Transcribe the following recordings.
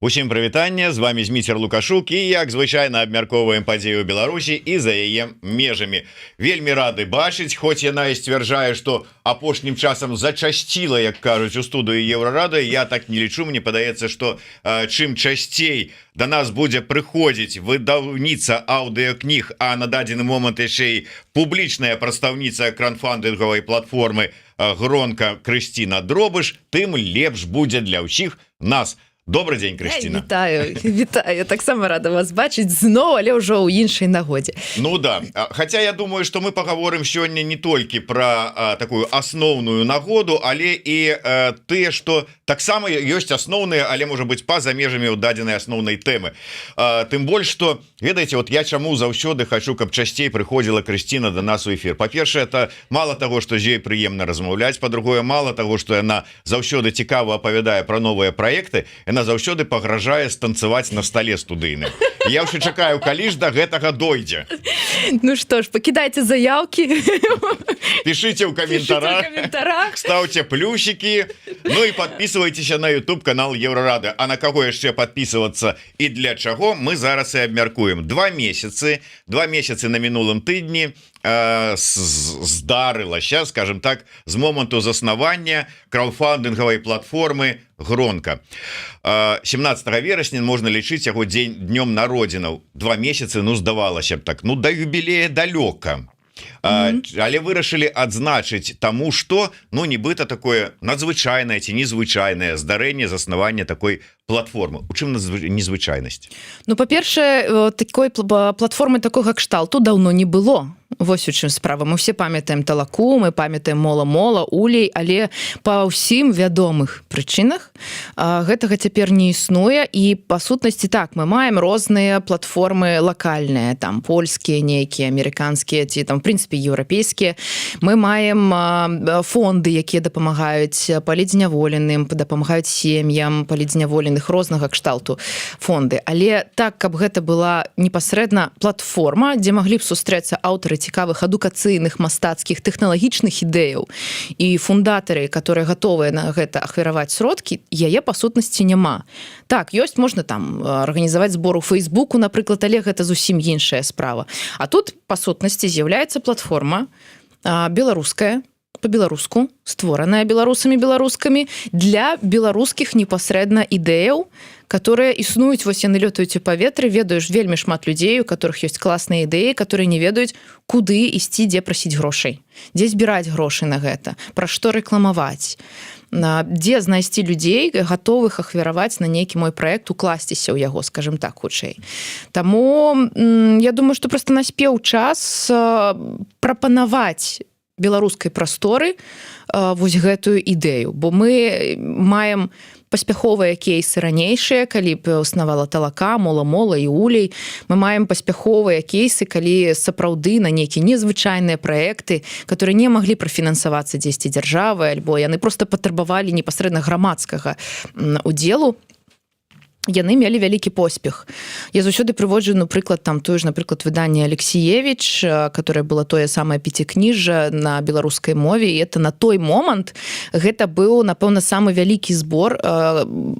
Усім прывітанне, з вами Зміцер Лукашук і як звычайна абмяркоўваем падзею Беларусі і за яе межамі. Вельмі рады бачыць, хоць яна і сцвярджае, што апошнім часам зачасціла, як кажуць у студыі Еўрарады. Я так не лічу, мне падаецца, што чым часцей да нас будзе прыходзіць выдаўніца аўдыокніг, а на дадзены момант яшчэ і публічная прадстаўніца краўдфандынгавай платформы Гронка Крысціна Дробыш, тым лепш будзе для ўсіх нас. Добрый день, Крысціна. Вітаю. Таксама рада вас бачыць зноў, але ўжо ў іншай нагодзе. Ну да, хотя я думаю, что мы поговорим сёння не толькі про такую асноўную нагоду, але і тыя, што таксама ёсць асноўныя, але можа быть па-за межамі ў дадзенай асноўнай тэмы. Тым больш, што, ведаеце, вот я чаму заўсёды хочу, каб часцей прыходзіла Крысціна до нас у эфир. Па-першае, это мало того, што з ёй прыемна размаўляць, па-другое, мало того, што яна заўсёды цікава апавядае про новыя праекты, яна заўсёды пагражае станцаваць на стале студыйным. Я ўсё чакаю, калі ж да гэтага дойдзе. Ну што ж, пакідайце заявкі. Пішыце ў каментарах, ставьте плюсики, ну і подписывайтеся на YouTube канал Еўрарады. А на каго яшчэ подписываться і для чаго, мы зараз і абмяркуем. 2 месяцы на мінулым тыдні здарылася, скажем так, з моманту заснавання краўдфандынгавай платформы Гронка. 17 верасня можна лічыць яго днём народзінаў. 2 месяцы, ну здавалася б так, ну да юбілея далёка. Але вырашылі адзначыць таму, што, ну нібыта такое надзвычайнае ці незвычайнае здарэнне заснавання такой платформы. У чым незвычайнасць? Ну, па-першае, такой платформы такога кшталту даўно не было. Вось у чым справа. Мы все памятаем Талаку, мы памятаем Мола-Мола, Улей, але па ўсім вядомых прычынах гэтага цяпер не існуе. І па сутнасці так, мы маем розныя платформы лакальныя, там польскія нейкія, амерыканскія ці там в прынцыпе еўрапейскія. Мы маем фонды, якія дапамагаюць палідзняволеным, дапамагаюць сем'ям палідзняволеных, рознага кшталту фонды. Але так, каб гэта была непасрэдна платформа, дзе маглі б сустрэцца аўтары цікавых адукацыйных, мастацкіх, тэхналагічных ідэяў і фундатары, которые готовыя на гэта ахвяраваць сродкі, яе па сутнасці няма. Так, ёсць, можна там арганізаваць збор у Фейсбуку, напрыклад, але гэта зусім іншая справа. А тут па сутнасці з'яўляецца платформа беларуская, по-беларуску, створаная беларусамі для беларускіх непасрэдна ідэяў, которые існуюць, вось яны лётаюць у паветры, ведаеш вельмі шмат людзей, у которых ёсць класныя ідэі, которые не ведаюць, куды ісці, дзе прасіць грошай, дзе збіраць грошы на гэта, пра што рэкламаваць, дзе знайсці людзей, гатовых ахвяраваць на нейкі мой праект, укласціся ў яго, скажем так, хутчэй. Таму я думаю, што проста наспеў час прапанаваць беларускай прасторы вось гэтую ідэю, бо мы маем паспяховыя кейсы ранейшыя, калі б існавала Талака, Мола-Мола і Улей. Мы маем паспяховыя кейсы, калі сапраўды на нейкія незвычайныя праекты, которые не маглі прафінансавацца дзесьці дзяржавы, альбо яны проста патрабавалі непасрэдна грамадскага удзелу, яны мелі вялікі поспех. Я заўсёды прыводжу, напрыклад, там тое ж, напрыклад, выданне Алексіевіч, которое было тое самае пяцікніжжа на беларускай мове, і это на той момант гэта быў, напэўна, самы вялікі збор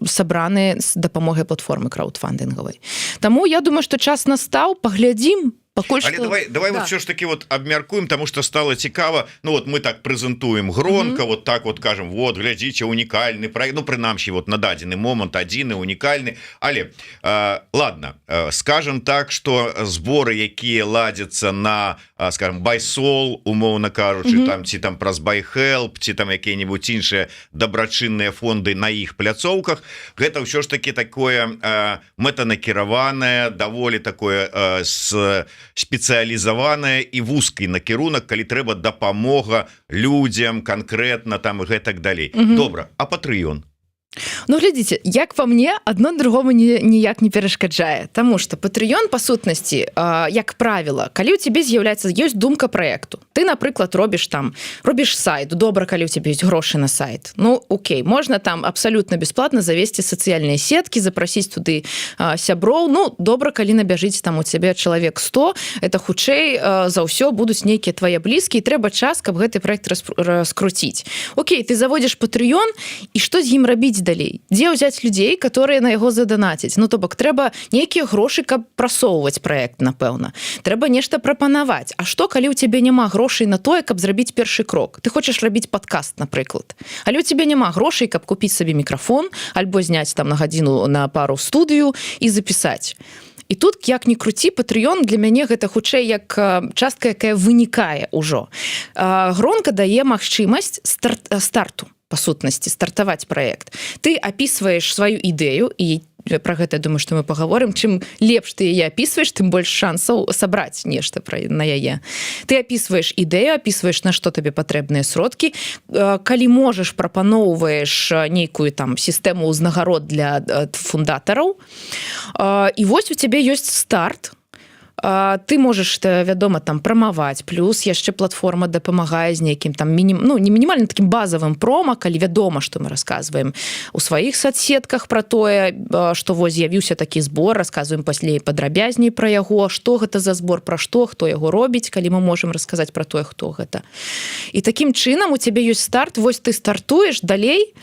сабраны з дапамогай платформы краўдфандынгавай. Таму я думаю, што час настаў, паглядзім. Але давай вот все ж таки вот абмяркуем, тому что стало цікава. Ну вот мы так прэзентуем Гронка, вот так вот кажем, вот глядзіце, унікальны проект, ну прынамсі вот на дадзены момант адзіны унікальны. Але ладно, скажем так, что зборы, якія ладзяцца на, скажем, байсол, умоўна кажучы, там ці там праз байхелп, ці там якія-нибудь іншыя дабрачынныя фонды на іх пляцоўках, гэта ўсё ж таки такое мэтанакіраванае, даволі такое спецыялізаваная і вузкий накірунак, калі трэба дапамога людзям канкрэтна там і гэтак далей. Добра, а Patreon? Ну, глядзіце, як па мне, адно другому ніяк не перашкаджае, таму што Patreon, па сутнасці, як правіла, калі ў цябе з'яўляецца, ёсць думка праекту, ты, напрыклад, робіш сайт, добра, калі ў цябе ёсць грошы на сайт, ну, окей, можна там абсалютна бясплатна завесці сацыяльныя сеткі, запрасіць туды сяброў, ну, добра, калі набяжыць там у цябе чалавек 100, это хутчэй за ўсё будуць нейкія твае блізкія, трэба час, каб гэты праект раскруціць. Окей, ты заводзіш Patreon, і што з ім рабіць далей? людзей, дзе ўзяць людзей, которые на яго задонацяць. Ну то бок трэба нейкія грошы, каб прасоўваць проект, напэўна, трэба нешта прапанаваць. А што калі ў цябе няма грошай на тое, каб зрабіць першы крок? Ты хочаш рабіць падкаст, напрыклад, але ў цябе няма грошай, каб купіць сабе мікрафон альбо зняць там на гадзіну на пару студыю і запісаць. І тут, як ні круці, Patreon для мяне гэта хутчэй як частка, якая вынікае ўжо. Гронка дае магчымасць старту, па сутнасці, стартаваць праект. Ты апісваеш сваю ідэю, і про гэта, думаю, што мы пагаворым. Чым лепш ты яе апісваеш, тым больш шансаў сабраць нешта на яе. Ты апісваеш ідэю, апісваеш, на што табе патрэбныя сродкі. Калі можаш, прапаноўваеш нейкую там сістэму ўзнагарод для фундатараў. І вось у цябе ёсць старт. Ты можаш, вядома, там прамаваць, плюс яшчэ платформа дапамагае з нейкім там не мінімальным такім базавым прома, калі вядома, што мы расказваем у сваіх соцсетках пра тое, што вось з'явіўся такі збор, расказваем паслей падрабязней пра яго, што гэта за збор, пра што, хто яго робіць, калі мы можам расказаць пра тое, хто гэта. І такім чынам у цябе ёсць старт, вось ты стартуеш, далей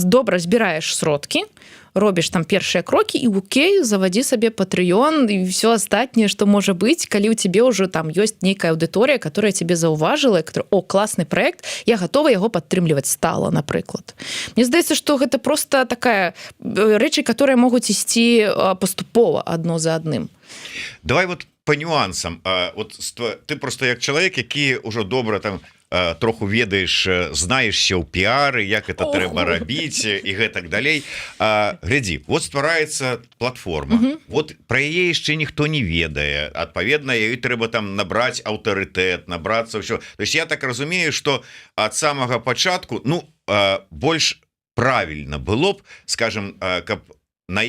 добра збіраеш сродкі, робіш там першыя крокі і окей, завадзі сабе Patreon і все астатняе, што можа быць, калі ў цябе ўжо там ёсць нейкая аўдыторыя, которая цябе заўважыла, которая, класны праект, я гатова яго падтрымліваць стала, напрыклад. Мне здаецца, што гэта просто такая рэчы, которые могуць ісці паступова адно за адным. Давай вот по нюансам. Вот ты просто як чалавек, які ўжо добра там троху ведаеш, знаешся ў піары, як это трэба рабіць і гэтак далей. Глядзі, вот ствараецца платформа, вот пра яе яшчэ ніхто не ведае, адпаведна ёй трэба там набраць аўтарытэт, набрацца ўсё. То есть я так разумею, што ад самага пачатку, больш правільна было б, скажем, каб на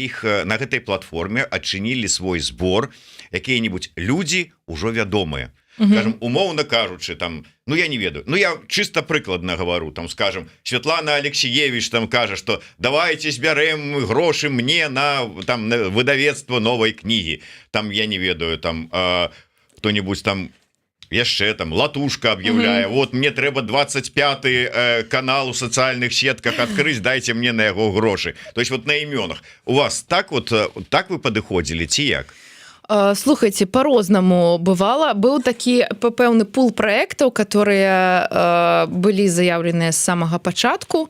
гэтай платформе адчынілі свой збор якія-нибудь людзі ўжо вядомыя. Скажем, умоўна кажучы, там, я не ведаю, я чисто прыкладна говорю, там, скажем, Светлана Алексеевич там кажа, что давайте збярэм грошы мне на выдавецтва новой кнігі, там, я не ведаю, там, кто-нибудь там яшчэ там Латушка объявляе, вот мне трэба 25-й канал у социальных сетках открыть, дайте мне на яго грошы. То есть вот на імёнах. У вас так вы падыходзілі ці як? Слухайте, по-рознаму бывало. Быў такі пэўны пул праектаў, которые былі заявленыя з самага пачатку.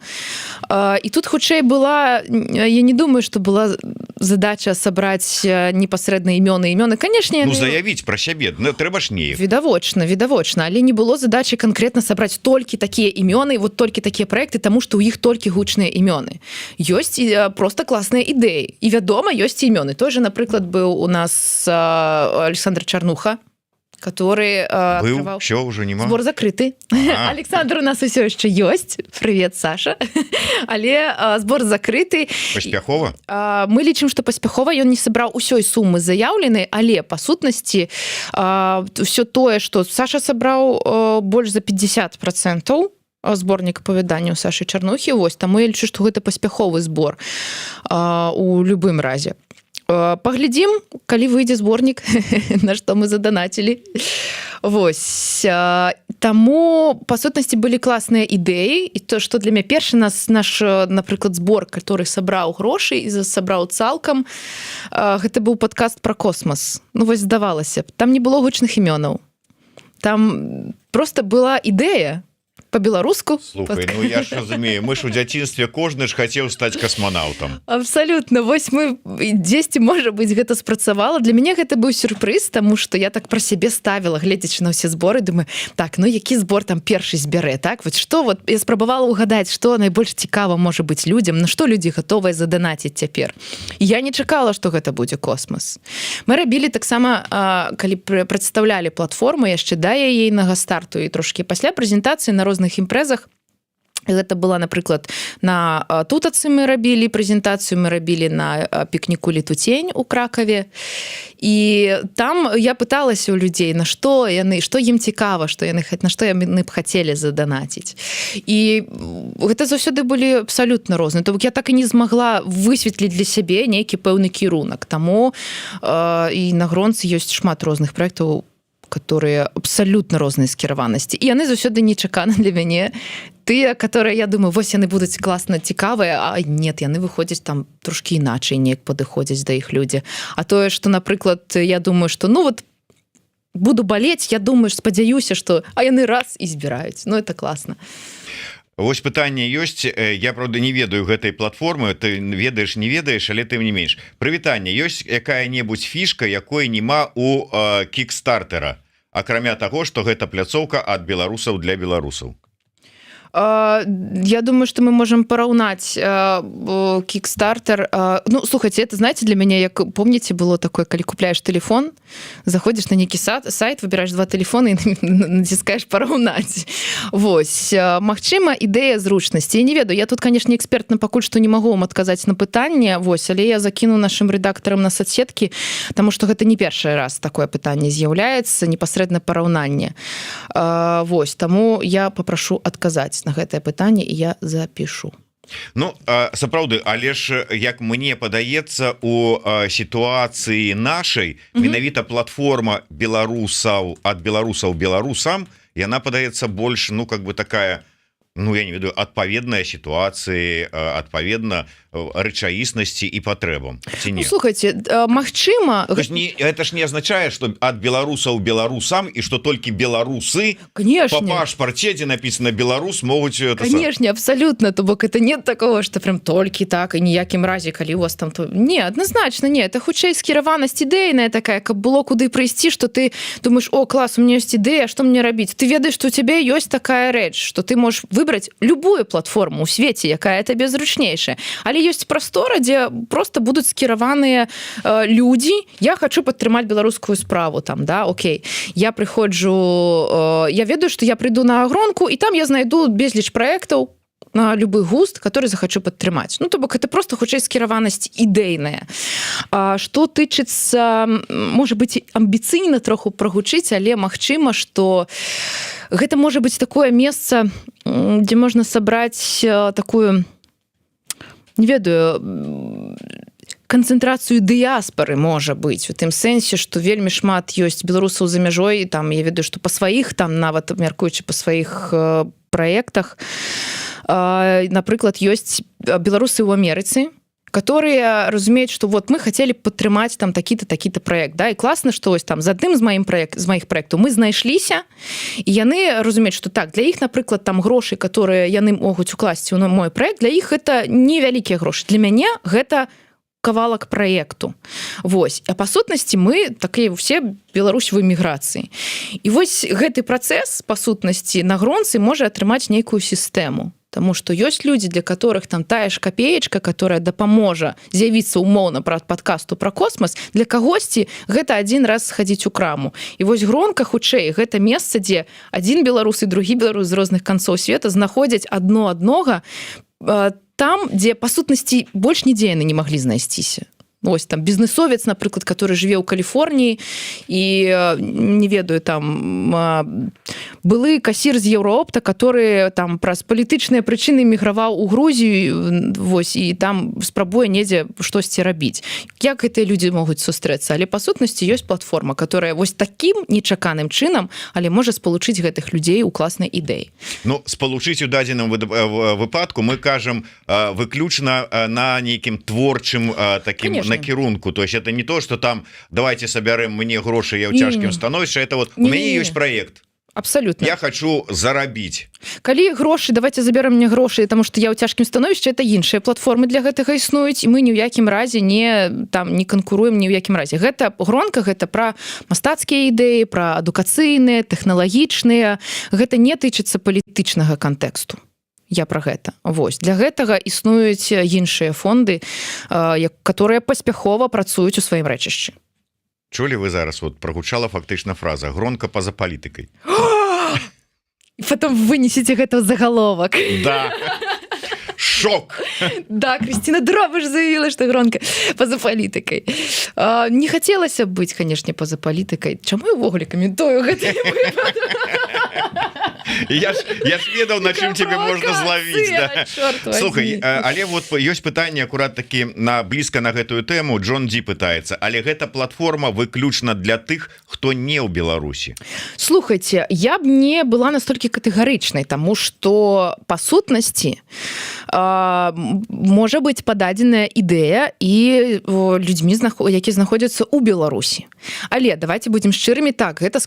І тут хутчэй была, я не думаю, что была задача сабраць непасрэдна імёны. Конечно, заявіць пра сябе, трэба ж неяк. Відавочна, але не было задачи конкретно сабраць толькі такія імёны, вот толькі такія проекты, тому что у іх толькі гучныя імёны. Ёсць просто класныя ідэі. І вядома, ёсць імёны. Той же, напрыклад, быў у нас Александр Чарнуха, который открывал... Все, уже нема. Збор закрыты. Александр у нас усё яшчэ ёсць. Привет, Саша. Але збор закрыты. Паспяхова? Мы лічым, што паспяхова ён не сабраў усёй сумы заяўленай, але па сутнасці ўсё тое, што Саша сабраў больш за 50% зборнік апавяданняў Сашы Чарнухі. Вось, таму я лічу, што гэта паспяховы збор у любым разе. Паглядзім, калі выйдзе зборнік, на што мы задонацілі. Вось. Таму, па сутнасці, былі класныя ідэі, і то, што для мяне першы наш, напрыклад, збор, который сабраў грошы і сабраў цалкам, гэта быў падкаст пра космас. Вось, здавалася б, там не было гучных імёнаў. Там просто была ідэя, по-беларуску. Слухай, я ж разумею, мы ж у дзяцінстве кожны ж хацеў стаць касманаўтам. Абсалютна. Вось мы дзесьці, можа быць, гэта спрацавала. Для мяне гэта быў сюрпрыз, таму што я так пра сябе ставіла, гледзячы на ўсе зборы, думаю, так, які збор там першы збярэ, так? Вот што, я спрабавала ўгадаць, што найбольш цікава можа быць людзям, на што людзі гатовыя заданаціць цяпер. І я не чакала, што гэта будзе космас. Мы рабілі таксама, калі прадстаўлялі платформу, яшчэ да яейнага старту і трошкі пасля прэзентацыі на розных імпрэзах. Гэта была, напрыклад, на Тутацы мы рабілі прэзентацыю, мы рабілі на пікніку Летутень у Кракаве. І там я пыталася ў людзей, на што ім цікава, на што яны б хацелі заданаціць. І гэта заўсёды былі абсалютна розныя. То бок я так і не змагла высветліць для сябе нейкі пэўны кірунак. Таму і на гронцы ёсць шмат розных праектаў, которые абсолютно розныя скіраванасці, і яны заўсёды нечаканы для мяне. Тыя, которые, я думаю, вось яны будуць класна цікавыя, а нет, яны выходзяць там трошкі іначай, неяк падыходзяць да іх людзі. А тое, што, напрыклад, я думаю, што ну вот буду балець, я думаю, спадзяюся, што а яны раз і збіраюць. Ну это класна. Вось пытанне ёсць, я правда не ведаю гэтай платформы, ты ведаеш, не ведаеш, але тым не менш. Прывітанне, ёсць якая-небудзь фішка, якой няма у кікстартера, акрамя таго, што гэта пляцоўка ад беларусаў для беларусаў. Я думаю, что мы можем пораўнать Kickstarter. Ну, слухайте, это, знаете, для меня, як помните, было такое, калі купляешь телефон, заходишь на некий сайт, выбираешь два телефона и натискаешь пораўнать. Вось. Магчыма, ідэя зручнасці. Я не ведаю, я тут, конечно, экспертна пакуль што не магу вам адказаць на пытанне, вось, але я закіну нашим рэдактарам на соцсеткі, таму што гэта не першы раз такое пытанне з'яўляецца, непасрэдна параўнанне. Вось, таму я папрашу адказаць на гэтае пытанне і я запишу. Ну, сапраўды, але ж, як мне падаецца, у сітуацыі нашай менавіта платформа беларусаў ад беларусаў беларусам, яна падаецца больш, ну, как бы такая, ну, я не ведаю, адпаведная сітуацыі, адпаведна рэчаіснасці і патрэбам. Ну, слухайте, магчыма... Это ж не означае, што ад беларусаў беларусам і што толькі беларусы Конечно. По пашпарце, дзе написано беларус, могуць... Конечно, абсолютно. То бок это нет такого, что прям толькі так і ніякім разе, калі у вас там... То... Не, однозначно, не. Это хутчэй скіраванасць ідэйная такая, каб было куды прыйсці, што ты думаешь, о, класс, у меня есть идея, что мне рабіць? Ты ведаеш, што у тебя ёсць такая рэч, што ты можешь выбраць любую платформу ў свеце, якая табе зручнейшая. Але ёсць прастора, дзе просто будуць скіраваныя людзі. Я хочу падтрымаць беларускую справу там, да, окей. Я прыходжу, я ведаю, што я прыйду на агронку, і там я знайду безліч праектаў на любы густ, который захачу падтрымаць. Ну, то бок, это просто хутчэй скіраванасць ідэйная. Што тычыцца, можа быць, амбіцыйна троху прагучыць, але магчыма, што гэта можа быць такое месца, дзе можна сабраць такую, не ведаю, канцэнтрацыю дыяспары, можа быць, у тым сэнсе, што вельмі шмат ёсць беларусаў за мяжой, там, я ведаю, што па сваіх, там, нават мяркуючы па сваіх праектах, напрыклад, ёсць беларусы ў Амерыцы, которые разумеюць, што вот мы хотели падтрымаць там такі-то, такі-то проект, да, і класна, што ось там з адным з маіх праектаў мы знайшліся, і яны разумеюць, што так, для іх, напрыклад, там грошы, которые яны могуць укласці ў мой проект, для іх это невялікія грошы. Для мяне гэта кавалак праекту. Вось. А па сутнасці мы такія ўсе Беларусь в эміграцыі. І вось гэты працэс, па сутнасці, на гронцы можа атрымаць нейкую сістэму. Таму што ёсць людзі, для которых там тая ж капеечка, которая дапаможа з'явіцца умоўна пра падкасту пра космас, для кагосьці гэта адзін раз схадзіць у краму. І вось гронка, хутчэй, гэта месца, дзе адзін беларус і другі беларус з розных канцоў света знаходзяць адно аднога там, дзе, па сутнасці, больш нідзе яны не маглі знайсціся. Ось там бізнесовец, напрыклад, который жыве ў Каліфорніі і, не ведаю, там былы касір з Еўроопта, который там праз палітычныя прычыны міграваў у Грузію, вось, і там спрабуе недзе штосьці рабіць. Як гэтыя людзі могуць сустрэцца? Але па сутнасці ёсць платформа, которая вось такім нечаканым чынам, але можа спалучыць гэтых людзей у класнай ідэі. Ну, спалучыць у дадзеным выпадку мы кажам выключна на нейкім творчым такім накірунку, то есть это не то, что там давайте соберем мне гроши, я ў цяжкім становішча, это вот у мяне ёсць проект. Абсолютно. Я хочу зарабіць. Калі грошы, давайте заберем мне грошы, потому что я ў цяжкім становішчы, это іншыя платформы для гэтага існуюць, і мы ні ў якім разе не канкуруем ні ў якім разе. Гэта гронка, гэта пра мастацкія ідэі, пра адукацыйныя, тэхналагічныя. Гэта не тычыцца палітычнага кантэксту. Я про гэта. Вось. Для гэтага існуюць іншыя фонды, которые паспяхова працуюць у сваім рэчышчы. Чулі вы зараз? Вот прогучала фактычна фраза «гронка па-за палітыкай». І потом вынесеце гэта ў загаловак. Да. Шок. Да, Кристина Дробыш заявила, что гронка па-за палітыкай. Не хацелася б быць, канешне, па-за палітыкай. Чаму я ўвогуле каментую гэта? я ж ведаў, на чым тебе можна злавіць, да? Слухай, але вот ёсць пытанне акурат такі блізка на гэтую тэму. Джон Ді пытаецца, але гэта платформа выключна для тых, хто не ў Беларусі. Слухайте, я б не была настолькі катэгарычнай, таму што па сутнасці можа быць пададзеная ідэя і людзьмі, які знаходзяцца ў Беларусі. Але давайте будзем шчырымі, так, гэта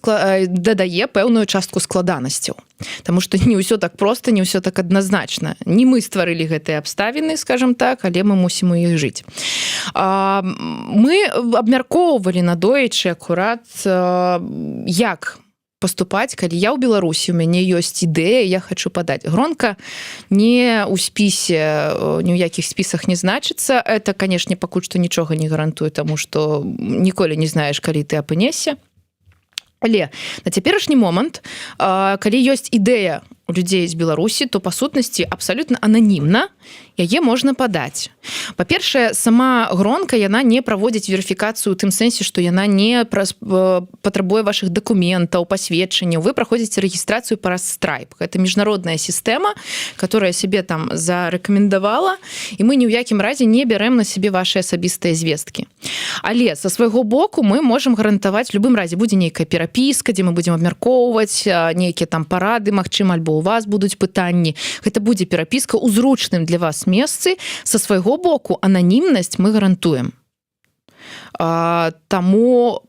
дадае пэўную частку складанасцяў. Таму што не ўсё так проста, не ўсё так адназначна. Не мы стварылі гэтыя абставіны, скажем так, але мы мусім у іх жыць. Мы абмяркоўвалі надоечы акурат, як паступаць, калі я ў Беларусі, у мяне ёсць ідэя, я хочу падаць. Гронка не ў спісе, ні ў якіх спісах не значыцца. Это, канешне, пакуль што нічога не гарантуе, таму што ніколі не знаеш, калі ты апынешся. Але на цяперашні момант, калі ёсць ідэя у людзей з Беларусі, то па сутнасці абсалютна ананімна яе можна падаць. Па-першае, сама гронка, яна не праводзіць верыфікацыю ў тым сэнсе, што яна не патрабуе вашых дакументаў, пасведчанняў. Вы праходзіце рэгістрацыю праз Stripe. Гэта міжнародная сістэма, которая сябе там зарэкамендавала, і мы ні ў якім разе не бярэм на сябе вашы асабістыя звесткі. Але са свайго боку мы можам гарантаваць, у любым разе будзе нейкая перапіска, дзе мы будзем абмяркоўваць нейкія там парады, магчыма, альбо у вас будуць пытанні. Гэта будзе перапіска ў зручным для вас месцы. Са свайго боку ананімнасць мы гарантуем. Таму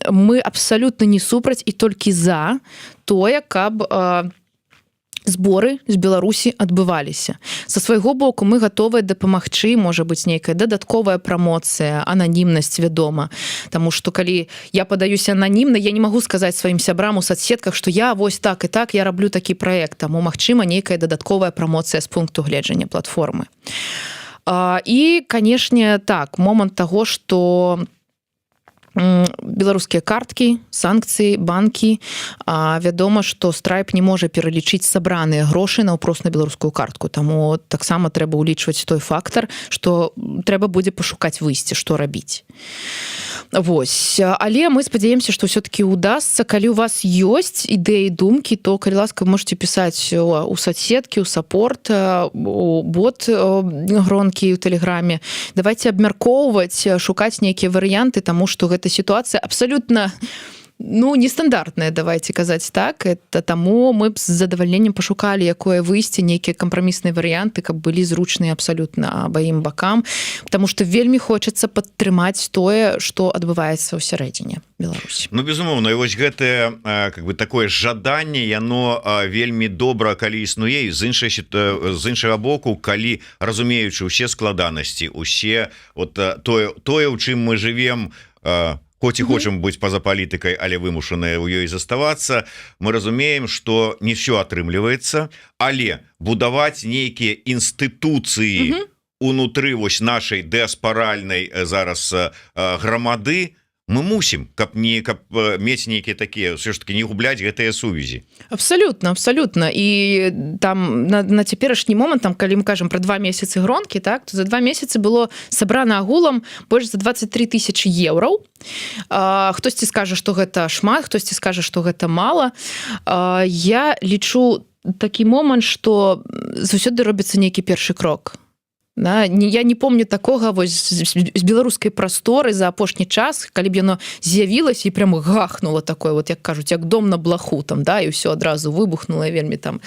мы абсалютна не супраць і толькі за тое, каб зборы з Беларусі адбываліся. Са свайго боку мы гатовыя дапамагчы, можа быць нейкая дадатковая прамоцыя, ананімнасць, вядома. Таму што калі я падаюся ананімна, я не магу сказаць сваім сябрам у соцсетках, што я вось так і так, я раблю такі праект. Таму магчыма нейкая дадатковая прамоцыя з пункту гледжання платформы. І, канешне, так, момант таго, што беларускія карткі, санкцыі, банкі. Вядома, што Stripe не можа пералічыць сабраныя грошы наўпрост на беларускую картку. Таму таксама трэба ўлічваць той фактар, што трэба будзе пашукаць выйсце, што рабіць. Вось. Але мы спадзяемся, што ўсё-такі ўдасца. Калі у вас ёсць ідэі, думкі, то, калі ласка, можете пісаць у соцсеткі, у саппорт, у бот гронкі ў Тэлеграме. Давайте абмяркоўваць, шукаць нейкія варыянты, таму што гэта сітуацыя абсалютна нестандартная, давайте казаць так. Это таму мы б з задавальненнем пашукалі, якое выйсце, нейкія кампрамісныя варыянты, каб былі зручныя абсалютна абаім бакам, потому што вельмі хочацца падтрымаць тое, што адбываецца ў сярэдзіне Беларусі. Безумоўна, і вось гэтае такое жаданне, яно вельмі добра, калі існуе, і з іншага боку, калі разумеючы ўсе складанасці, усе тое, у чым мы жывем, хоць і хочам быць па-за палітыкай, але вымушаныя ў ёй заставацца, мы разумеем, што не ўсё атрымліваецца, але будаваць нейкія інстытуцыі унутры вось нашай дыаспаральнай зараз грамады мы мусім, каб мець нейкія такія, все ж таки не губляць гэтыя сувязі. Абсалютна, абсалютна. І там на цяперашні момант, там, калі мы кажам пра 2 месяцы гронкі, так, то за 2 месяцы было сабрана агулам больш за 23 000 еўраў. Хтосьці скажа, што гэта шмат, хтосьці скажа, што гэта мала. Я лічу такі момант, што заўсёды робіцца нейкі першы крок. Да? Я не помню такога вось з беларускай прасторы за апошні час, калі б яно з'явілася і прямо гахнула такое, вот як кажуць, як дом на блаху там, да, і ўсё адразу выбухнула вельмі там.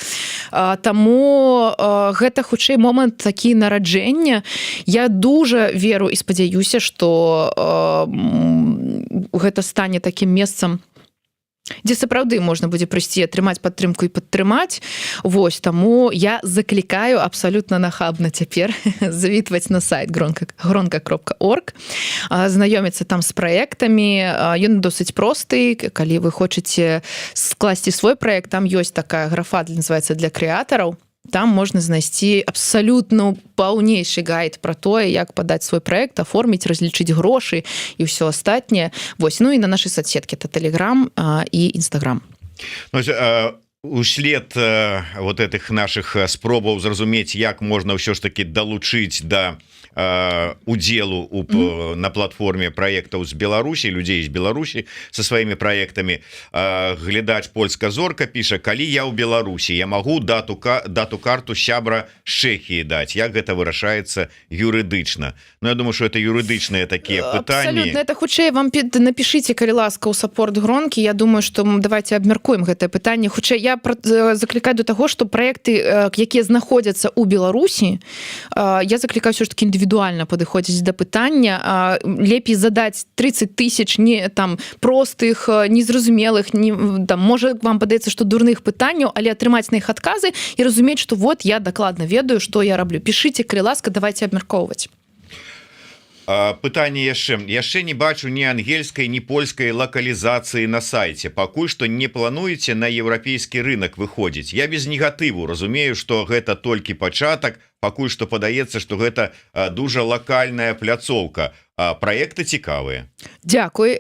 Таму гэта хутчэй момант такі нараджэння. Я дужа веру і спадзяюся, што гэта стане такім месцам, дзе сапраўды можна будзе прыйсці, атрымаць падтрымку і падтрымаць. Вось, таму я заклікаю абсалютна нахабна цяпер завітваць на сайт gronka.org, знаёміцца там з праектамі. Ён досыць просты. Калі вы хочаце скласці свой праект, там ёсць такая графа, называецца «Для крэатараў». Там можна знайсці абсалютна паўнейшы гайд пра тое, як падаць свой праект, аформіць, разлічыць грошы і ўсё астатняе. Вось, і на нашай соцсеткі это Telegram і Instagram. Услед вот этих наших спробаў зразумець, як можна ўсё ж таки далучыць да удзелу на платформе проектаў з Беларусі, людзей з Беларусі со сваімі проектамі. Глядач польска зорка піша: калі я ў Беларусі, я магу дату карту сябра з Чэхіі даць, як гэта вырашаецца юрыдычна? Ну, я думаю, что это юрыдычныя такія пытанні. Абсолютно, это хутчэй вам напишите, калі ласка, ў саппорт гронкі. Я думаю, что давайте абмяркуем гэтае пытанне. Хутчэй я заклікаю до того, что проекты, якія знаходзяцца ў Беларусі, я заклікаю все ж таки індывідуальна падыходзіць да пытання. Лепей задаць 30 тысяч не там простых, незразумелых, там, можа вам падаецца, што дурных пытанняў, але атрымаць на іх адказы і разумець, што вот я дакладна ведаю, што я раблю. Пішыце, калі ласка, давайте абмяркоўваць. Пытанне яшчэ не бачу ні ангельскай, ні польскай лакалізацыі на сайце. Пакуль што не плануеце на еўрапейскі рынок выходзіць. Я без негатыву разумею, што гэта толькі пачатак, пакуль што падаецца, што гэта дужа лакальная пляцоўка. Проекты цікавыя. Дякую.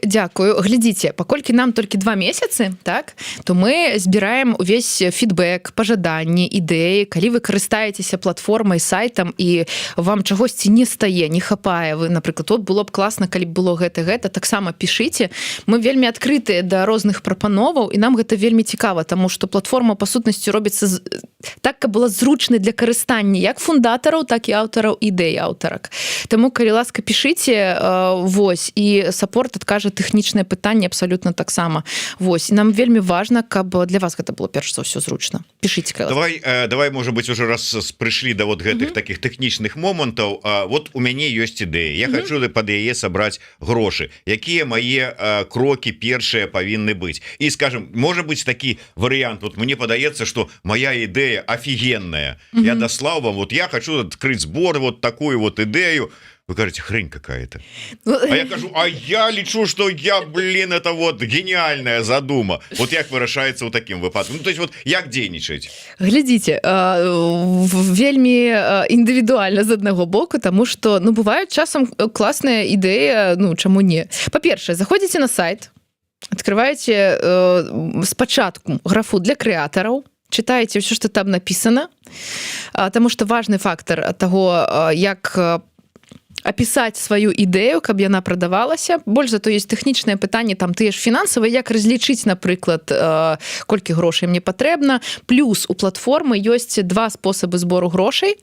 Глядзіце, паколькі нам толькі 2 месяцы, так, то мы збіраем увесь фідбэк, пажаданні, ідэі. Калі вы карыстаецеся платформай, сайтам і вам чагосьці не стае, не хапае, вы, напрыклад, от было б класна, калі б было гэта, таксама пішыце. Мы вельмі адкрытыя да розных прапановаў, і нам гэта вельмі цікава, таму што платформа па сутнасці робіцца так, каб была зручнай для карыстання як фундатараў, так і аўтараў ідэй аўтарак. Таму, калі ласка, пішыце, вось, і саппорт адкажа тэхнічнае пытанне абсалютна таксама. Вось, і нам вельмі важна, каб для вас гэта было перш за ўсё зручна. Пішыце, калі ласка. Давай, можа быть, уже раз прыйшлі да вот гэтых таких тэхнічных момантаў. Вот у мяне ёсць ідэя. Я хочу пад яе сабраць грошы. Якія мае крокі першыя павінны быць? І, скажем, можа быць такі варыянт. Вот мне падаецца, што моя ідэя офигенная. Я даслаў вам, вот я хочу открыть сбор, вот такую вот идею. Вы говорите, хрень какая-то. А я кажу, а я лечу, что это вот гениальная задума. Вот як вырашаецца ў такім выпадку? Ну, то есть вот як дзейнічаць? Глядзіце, вельмі індывідуальна з аднаго боку, таму што, ну, бываюць часам класная ідэя, ну, чаму не? Па-першае, заходзіце на сайт, открываеце спачатку графу для крэатараў, читаете все, что там написано, потому что важный фактор того, як описать сваю ідэю, каб яна прадавалася. Больш за то есть тэхнічнае пытанне, там тыя ж фінансавыя, як разлічыць, напрыклад, колькі грошай мне патрэбна. Плюс у платформы ёсць 2 спосабы збору грошай.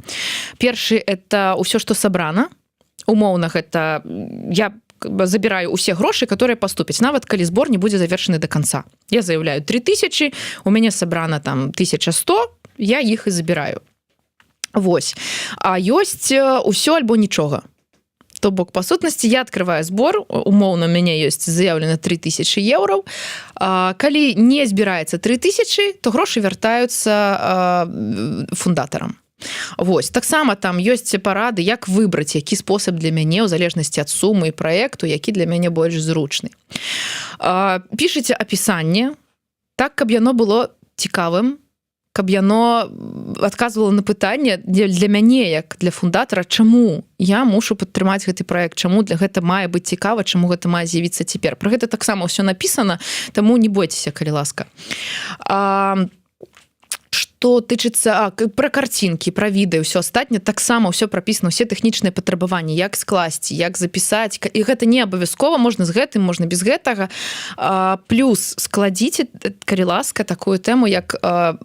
Першы – это ўсё, што сабрана. Умоўна, гэта я забираю усе грошы, которые поступяць, нават калі збор не будзе завершаны до конца. Я заявляю 3000, у мяне сабрана там 1100, я іх і забираю. Вось. А ёсць усё альбо нічога. То бок, па сутнасці, я открываю збор, умоўна, у мяне ёсць заяўлена 3000 еўраў. Калі не збіраецца 3000, то грошы вяртаюцца фундатарам. Вось, таксама там ёсць парады, як выбраць, які спосаб для мяне, у залежнасці ад сумы і праекту, які для мяне больш зручны. Пішыце апісанне так, каб яно было цікавым, каб яно адказвала на пытанне для мяне, як для фундатара, чаму я мушу падтрымаць гэты праект, чаму для гэта мае быць цікава, чаму гэта мае з'явіцца цяпер. Пра гэта таксама ўсё напісана, таму не бойцеся, калі ласка. Што тычыцца пра карцінкі, пра відэа, ўсё астатняе, таксама ўсё прапісана, усе тэхнічныя патрабаванні, як скласці, як запісаць. І гэта не абавязкова, можна з гэтым, можна без гэтага. Плюс складзіце, калі ласка, такую тэму, як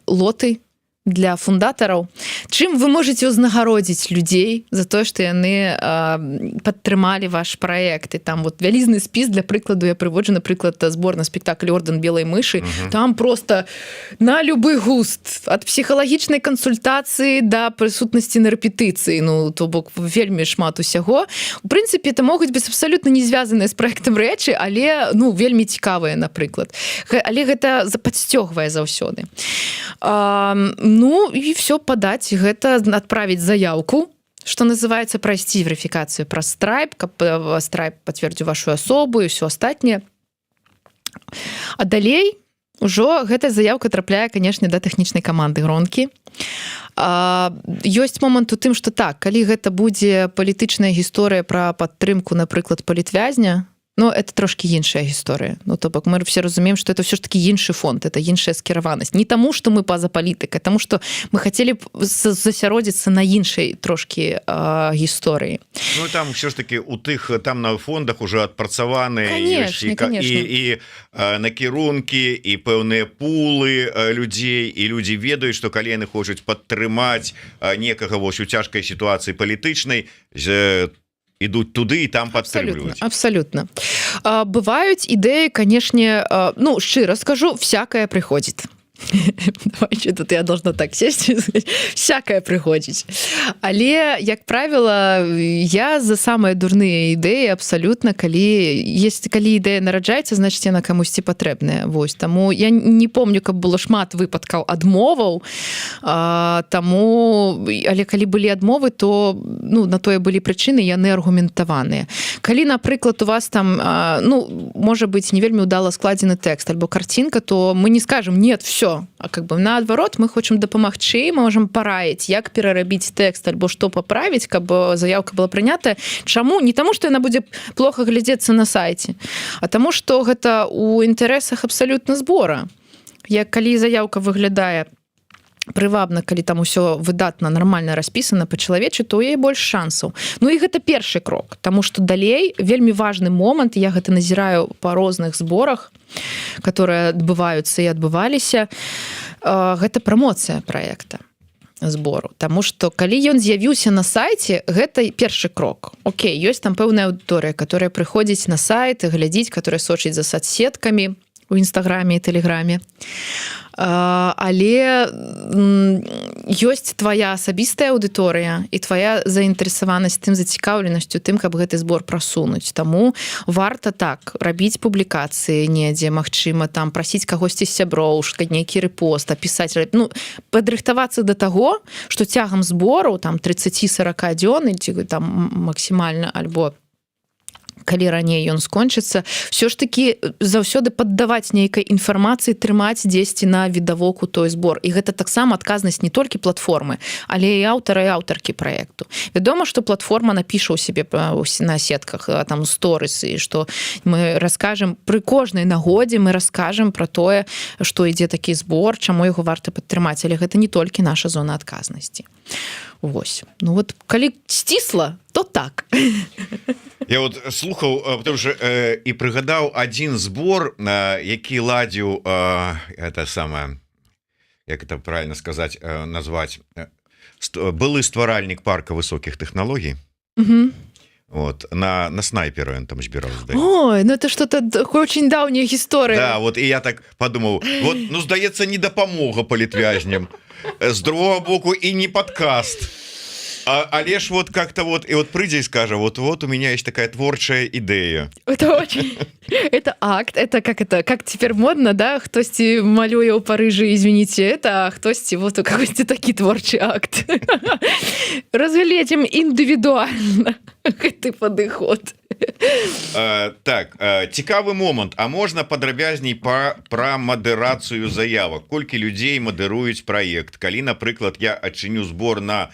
лоты для фундатараў. Чым вы можете узнагародзіць людзей за тое, што яны падтрымалі ваш праект. І там вот вялізны спіс, для прыкладу, я прыводжу, напрыклад, збор на спектакль «Ордэн белай мышы». Там просто на любы густ, ад псіхалагічнай кансультацыі да прысутнасці на рэпетыцыі. Ну, то бок, вельмі шмат усяго. У прынцыпе, это могуць быць абсалютна не звязаныя з праектам рэчы, але, ну, вельмі цікавыя, напрыклад. Але гэта падсцёгвае заўсёды. Ну, і все падаць, гэта адправіць заявку, што называецца, прайсці верыфікацыю праз Stripe, каб Stripe пацвердзіў вашу асобу і ўсё астатняе. А далей ужо гэтая заявка трапляе, канешне, да тэхнічнай каманды гронкі. Ёсць момант у тым, што так, калі гэта будзе палітычная гісторыя пра падтрымку, напрыклад, палітвязня, Ну, это трошки іншая гісторыя. Ну, то бок мы все разумеем, што это все ж таки іншы фонд, это іншая скіраванасць. Не таму, што мы па-за палітыкай, таму што мы хацелі б засяродзіцца на іншай трошкі гісторыі. Ну, там все ж таки у тых там на фондах уже адпрацаваныя і накірункі, і пэўныя пулы людзей, і людзі ведаюць, што калі яны хочуць падтрымаць некага вось у цяжкай сітуацыі палітычнай, ідуць туды і там падтрымліваюць. Абсолютно. Бываюць ідэі, канешне, ну, шчыра скажу, всякое прыходзіць. Давайте тут я должна так сесть, всякое прыходзіць. Але, як правіла, я за самыя дурныя ідэі абсалютна, калі ідэя нараджаецца, значыць, яна камусьці патрэбная. Вось, таму я не помню, каб было шмат выпадкаў адмоваў, але калі былі адмовы, то ну, на тое былі прычыны, яны аргументаваныя. Калі, напрыклад, у вас там, ну, можа быць, не вельмі удала складзены тэкст альбо карцінка, то мы не скажем, нет, все, а как бы наадварот мы хочам дапамагчы, можам параіць, як перарабіць тэкст альбо што паправіць, каб заяўка была прынятая. Чаму? Не таму, што яна будзе плохо глядзецца на сайце, а таму, што гэта ў інтарэсах абсалютна збора. Як калі заяўка выглядае прывабна, калі там усё выдатна, нармальна распісана па-чалавечы, то яе больш шансаў. Ну і гэта першы крок, таму што далей вельмі важны момант, я гэта назіраю па розных зборах, которые адбываюцца і адбываліся, гэта прамоцыя праекта збору. Таму што калі ён з'явіўся на сайце, гэта першы крок. Окей, ёсць там пэўная аўдыторыя, которая прыходзіць на сайт і глядзіць, которая сочыць за соцсеткамі у інстаграме і тэлеграме. Але ёсць твоя асабістая аўдыторыя і твоя заінтарэсаванасць тым, зацікаўленасцю тым, каб гэты збор прасунуць. Таму варта так рабіць публікацыі недзе, магчыма, там прасіць кагосьці з сяброў, нейкі рэпост, апісаць, ну, падрыхтавацца да таго, што цягам збору там 30-40 дзён, ці там максімальна, альбо калі раней ён скончыцца, все ж таки заўсёды паддаваць нейкай інфармацыі, трымаць дзесьці на відавоку той збор. І гэта таксама адказнасць не толькі платформы, але і аўтара і аўтаркі праекту. Вядома, што платформа напіша ў сябе на сетках, там сторысы, што мы раскажам, пры кожнай нагодзе мы раскажам пра тое, што ідзе такі збор, чаму яго варта падтрымаць, але гэта не толькі наша зона адказнасці. Вось. Ну вот, калі сцісла, то так. Я вот слухаў, потому что і прыгадаў адзін збор, які ладзіў, это самое, як это правильно сказать, назвать, былы стваральнік парка высокіх тэхналогій. Вот, на снайпера он там збіраў, здаецца. Ой, ну это что-то очень даўняя гісторыя. Да, вот, і я так подумаў, вот, ну, здаецца, не дапамога палітвязням. З другого боку, і не подкаст. Але ж вот как-то вот, и вот прыйдзе и скажа, вот у меня есть такая творчая идея. Это очень... Это акт, как теперь модно, да? Хтосьці малюе ў Парыжы, извините, это, а хтосьці вот у какой-то такі творчы акт. Разгледзім індывідуальна гэты падыход. Так, цікавы момант. А можна падрабязней пра мадэрацыю заявак? Колькі людзей мадыруюць праект? Калі, напрыклад, я адчыню збор на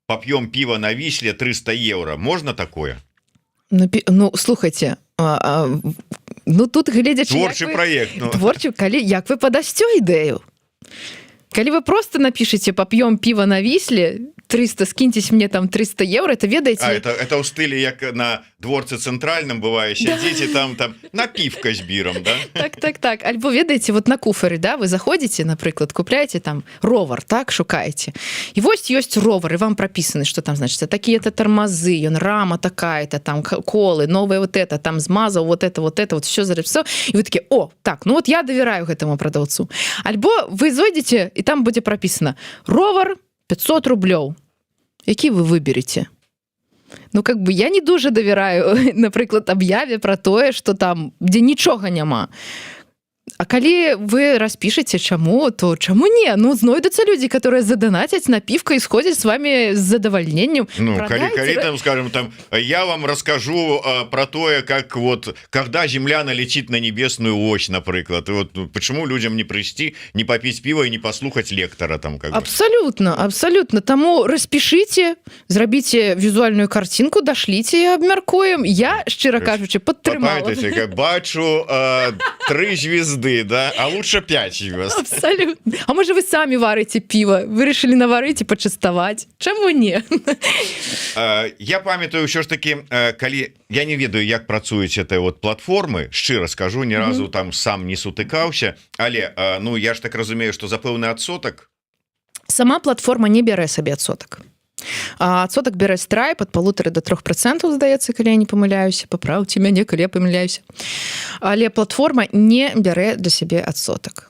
попьем пиво на Висле 300 евро. Можно такое? Ну, слухайте, ну тут глядячи... Творчий проект. Ну. Творчий, як ви подасте ідею? Калі вы просто напишите «попьем пиво на Висле», 300, скиньтесь мне там 300 евро, это ведаете... А, это ў стылі, як на дворце цэнтральным бывае, сядзіце там на пивка з бірам, да? Так. Альбо ведаеце, вот на куфары, да, вы заходите, напрыклад, купляете там ровар, так, шукаете. И вось ёсць ровар, и вам прописаны, что там, значит, такие-то тормозы, ён рама такая-то, там колы, новое вот это, там змазал вот это, вот все зарепсо. И вы такие, о, так, ну вот я доверяю гэтаму продавцу. Альбо вы зойдете, и там будзе прописано ровар 500 рублёў. Які вы выберете? Ну, как бы я не дуже давяраю, напрыклад, аб'яве пра тое, што там, дзе нічога няма. А калі вы распішаце чаму, то чаму не? Ну знойдуцца людзі, которые задонатяць на пивка і сходзяць с вами з задавальненнем. Ну, коли там, скажем, там, я вам расскажу про то, как вот, когда земля налетит на небесную ось, например. Вот, ну, почему людям не прийти, не попить пиво и не послухать лектора там, как бы. Абсолютно, абсолютно. Тому распішыце, зрабіце візуальную картинку, дашліце і абмяркуем. Я, шчыра кажучы, падтрымала. Памятаете, бачу 3 звезды, да, а лучше 5 звезд. Абсолютно. А може ви самі варите пиво? Вирішили наварити і почастувати? Чому ні? Я памятаю, що ж таки, коли я не ведаю, як працуюць этой вот платформы, шчыра скажу, ні разу там сам не сутыкаўся, але ну я ж так разумею, што за пэўны адсотак сама платформа не бярэ сабе адсотак. А адсотак бярэ Stripe ад 1,5 до 3%, здаецца, калі я не памыляюся, папраўце мяне, калі я памыляюся. Але платформа не бярэ для сябе адсотак.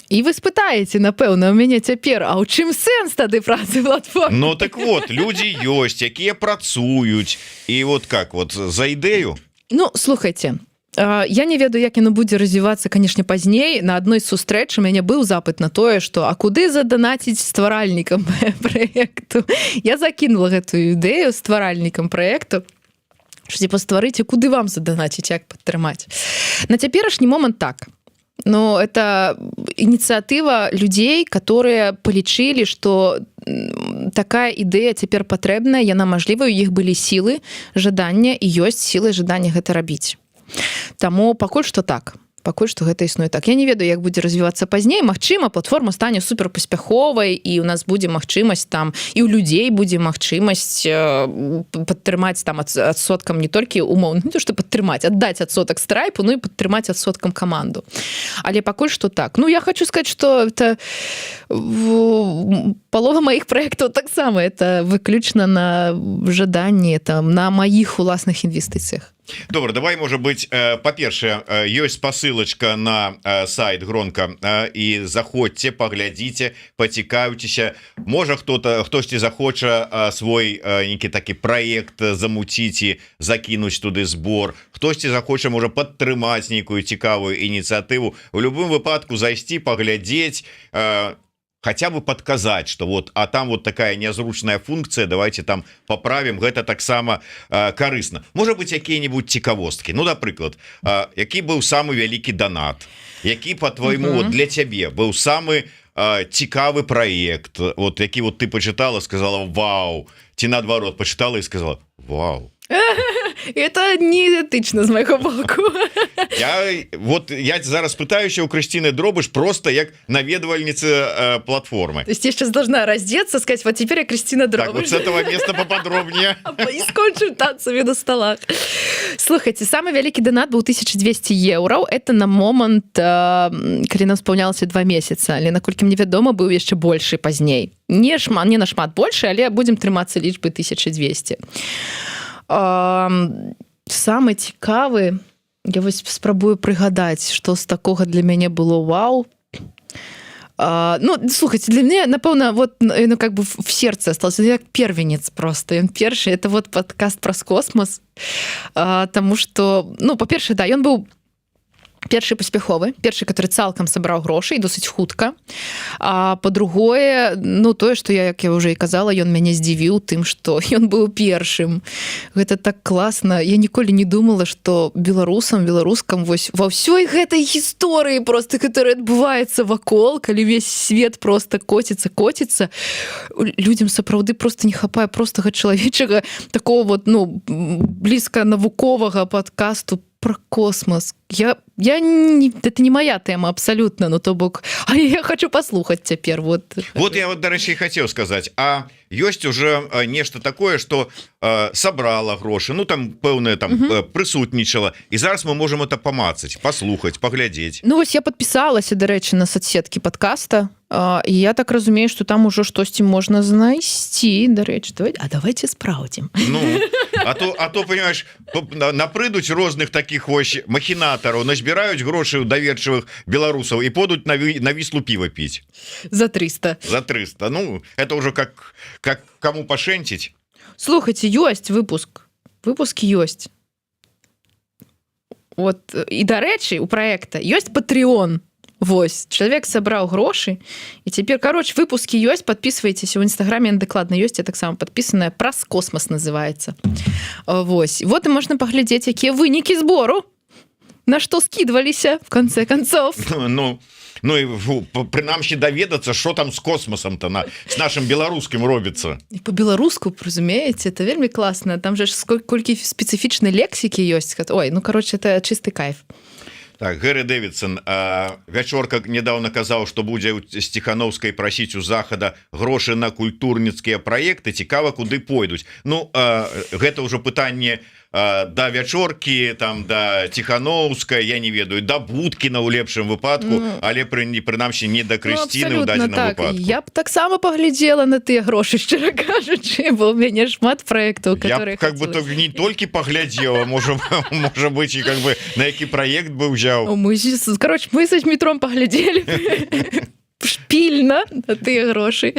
І вы спытаеце, напэўна, у мяне цяпер, а ў чым сэнс тады працы платформы? Ну так вот, людзі ёсць, якія працуюць, і вот как, вот за ідэю? Ну, слухайце, я не ведаю, як яно будзе развівацца, канешне, пазней. На адной з сустрэч у мяне быў запыт на тое, што а куды заданаціць стваральнікам праекту. Я закінула гэтую ідэю стваральнікам праекту, што типа стварыце, куды вам заданаціць, як падтрымаць. На цяперашні момант так. Но это инициатива людей, которые полічылі, что такая ідэя цяпер патрэбная, яна мажлівая, у іх былі сілы, жадання і ёсць сілы жадання гэта рабіць. Таму пакуль што так. Пакуль што гэта існуе так. Я не ведаю, як будзе развівацца пазней. Магчыма, платформа стане суперпаспяховай, і у нас будзе магчымасць там, і ў людзей будзе магчымасць падтрымаць там адсоткам не толькі умоўна, не то што падтрымаць, аддаць адсотак Stripe, ну і падтрымаць адсоткам каманду. Але пакуль што так. Ну, я хочу сказаць, што это палова маіх праектаў таксама, это выключна на жаданні, там, на маіх уласных інвестыцыях. Добра, давай, можа быть, па-першае, ёсць спасылачка на сайт Гронка, і заходзьце, паглядзіце, пацікаўцеся. Можа хтосьці захоча свой нейкі такі праект замуціць і закінуць туды збор. Хтосьці захоча, можа, падтрымаць нейкую цікавую ініцыятыву. У любым выпадку зайсці, паглядзець, хотя бы подказать, что вот, а там вот такая незручная функция, давайте там поправим, гэта таксама корыстно. Может быть, какие-нибудь цікавостки. Ну, например, які был самый великий донат, які, по-твоему, вот для тебе был самый цікавый проект, вот, які вот ты почитала, сказала вау, ці наоборот, почитала и сказала вау. Это не этычна з майго боку. Я зараз пытаюся у Крысціны Дробыш просто як наведвальніцы платформы. То есть я сейчас должна раздеться, сказать, вот теперь я Кристина Дробыш. Так, вот с этого места поподробнее. И скончим танцами на столах. Слухайте, самый великий донат был 1200 евро. Это на момент, калі нам спаўнялася 2 месяца. Але, наколькі мне вядома, быў яшчэ большы пазней. Не нашмат больше, але будем трымацца лічбы 1200. Самы цікавы, я вось спрабую прыгадаць, што з такога для мяне было вау. Ну, слухайте, для меня, напэўна, вот, ну, как бы в сердце остался, як первенец просто, ён першы, это вот подкаст про космос, тому что, ну, по-перше, да, ён быў першы паспяховы, першы, который цалкам сабраў грошы і досыць хутка. А по-другое, ну, тое, што я, як я уже і казала, ён мяне здзівіў тым, што ён быў першым. Гэта так класна. Я ніколі не думала, што беларускам вось ва ўсёй гэтай гісторыі просто, которая адбываецца вакол, калі весь свет просто коціцца, людзям сапраўды просто не хапае простага чалавечага такого вот, ну, блізка навуковага падкасту про космос. Это не моя тема абсолютно, но то бок, а я хочу послухать теперь. Вот я вот, до речі, хотел сказать, а есть уже нечто такое, что собрала гроши, ну там пэўное там прысутнічала, и зараз мы можем это помацать, послухать, поглядеть. Ну вось я подписалась, до речі, на соцсетки подкаста, і я так разумею, что там уже штосьці можна знайсці, до речі. Давайте спраўдзім. Ну, а то, понимаешь, напрыдуць розных таких вось махінатараў, назбіраюць грошы ў даверчывых беларусаў і подуць на Віслу піва піць. За 300. За 300. Ну, это уже как кому пошентить. Слухайте, ёсць выпуск. Выпуск ёсць. вот і дарэчы у проекта ёсць Patreon. Вось, чалавек сабраў грошы і цяпер, выпускі ёсць, подписывайтесь у інстаграме, дакладна ёсць, я таксама подпісаная, «Праз космос» называецца. Вось, вот і можна паглядзець, якія вынікі збору, на што скидваліся в конце концов. Ну і прынамсі даведацца, што там з космосам-то з нашим беларускім робіцца. І по-беларуску, разумееце, это вельмі класна, там же колькі спецыфічнай лексікі ёсць. Ой, это чысты кайф. Так, Гэри Дэвідсон, Вячорка недавно казаў, што будзе з Ціхановскай прасіць у захада грошы на культурніцкія праекты, цікава, куды пойдуць. Ну, гэта ўжо пытанне да Вячоркі, там, да Ціхановскай, я не ведаю, да Будкіна ў лепшым выпадку, але прынамсі не да Крысціны ў дадзеным выпадку. Я б таксама паглядзела на тыя грошы, шчыра кажучы, бо ў мяне шмат праектаў, которые я бы не толькі паглядзела, можа быць, і на які праект бы ўзяў. Мы з метром паглядзелі шпільна на тыя грошы.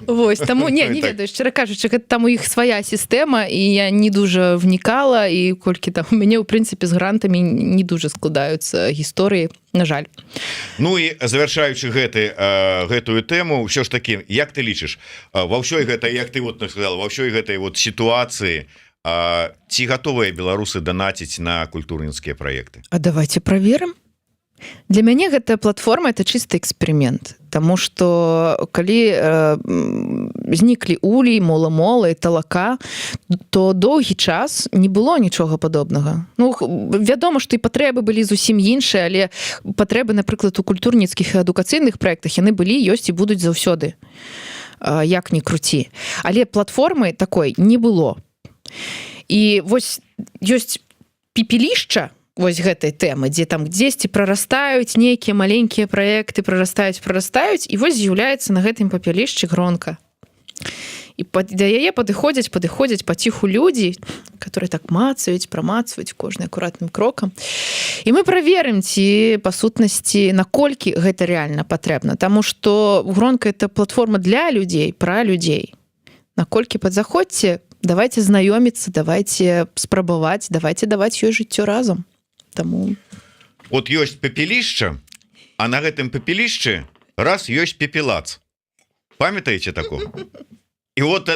Вось, таму не ведаю, шчыра кажучы, там у іх свая сістэма, і я не дужа внікала, і колькі там у мяне, ў прынцыпе, з грантамі не дужа складаюцца гісторыі, на жаль. Ну і завяршаючы гэтую тэму, ўсё ж такі, як ты лічыш, ва ўсёй гэтай, як ты вот сказала, ва ўсёй гэтай вот сітуацыі, ці гатовыя беларусы данаціць на культурніцкія праекты? А давайте праверым. Для мяне гэтая платформа это чысты эксперымент, таму што калі зніклі улей, мола і талака, то доўгі час не было нічога падобнага. Ну, вядома, што і патрэбы былі зусім іншыя, але патрэбы, напрыклад, у культурніцкіх і адукацыйных праектах яны былі, ёсць і будуць заўсёды, як ні круці. Але платформы такой не было. І вось ёсць пепелішча вось гэтай тэмы, дзе там дзесьці прарастаюць нейкія маленькія праекты, прарастаюць, і вось з'яўляецца на гэтым папялішчы гронка. І да яе падыходзяць паціху людзі, которые так прамацваюць кожны акуратным крокам. І мы праверым, ці па сутнасці, наколькі гэта рэальна патрэбна, таму што гронка это платформа для людзей, пра людзей. Наколькі падзаходзьце, давайте знаёміцца, давайте спрабаваць, давайте даваць ёй жыццё разам. Таму вот ёсць пепелішча, а на гэтым пепелішчы раз ёсць пепелац. Памятаеце такого? І вот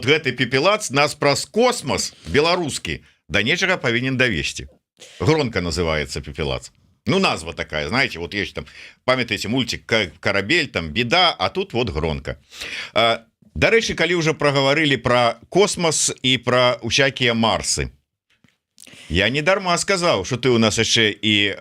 гэты пепелац нас праз космос беларускі да нечага павінен давесці. Гронка называется пепелац. Ну, назва такая, знаете, вот есть там, памятаеце мультик «Карабель», там «Беда», а тут вот гронка. Дарэчы, калі ўжо прагаварылі пра космос і пра усякія марсы, я не дарма сказаў, што ты у нас яшчэ і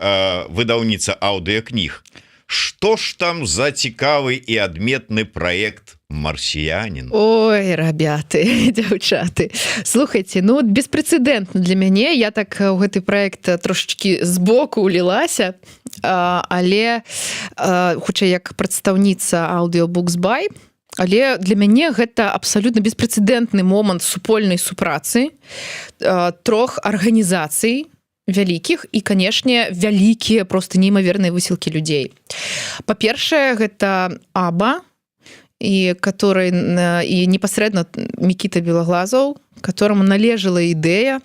выдаўніца аўдыокніг. Што ж там за цікавы і адметны праект «Марсіянін»? Ой, рабяты, дзяўчаты. Слухайце, ну беспрэцэдэнтна для мяне. Я так у гэты праект трошачкі збоку улілася, але хутчэй як прадстаўніца Audiobooks By, але для мяне гэта абсалютна беспрэцэдэнтны момант супольнай супрацы трох арганізацый вялікіх і, канешне, вялікія, просто неймаверныя высілкі людзей. Па-першае, гэта Аба, і непасрэдна Мікіта Белаглазаў, которому належала ідэя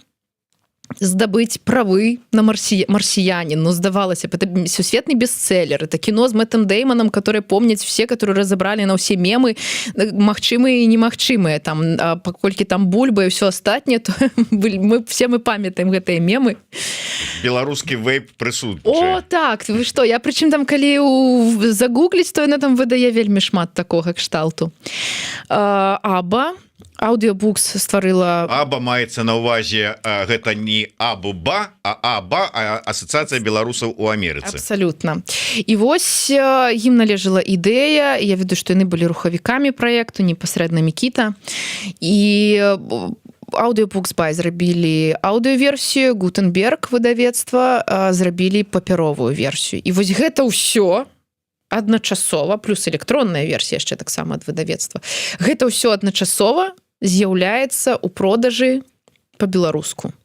здабыць правы на «Марсиянин». Ну, здавалася б, это сусветны бестселлер. Это кино с Мэттом Дэймоном, которое помнят все, которые разобрали на все мемы, магчымыя и немагчымыя. Там, паколькі там бульба и все астатняе, то мы памятаем гэтыя мемы. Беларускі вейп прысутнічае. О, так, вы што? Я прычым там, калі загугліць, то яна там выдае вельмі шмат такога кшталту. Аба, Audiobooks стварыла... Аба маецца на ўвазе, гэта не Абуба, а Аба, асацыяцыя беларусаў у Амерыцы. Абсалютна. І вось ім належала ідэя, я ведаю, што яны былі рухавікамі праекту, непасрэдна Мікіта, і Audiobooks By зрабілі аўдыёверсію, Гутенберг выдавецтва зрабілі папяровую версію. І вось гэта ўсё адначасова, плюс электронная версія яшчэ таксама ад выдавецтва. Гэта ўсё адначасова з'яўляецца ў продажы па-беларуску.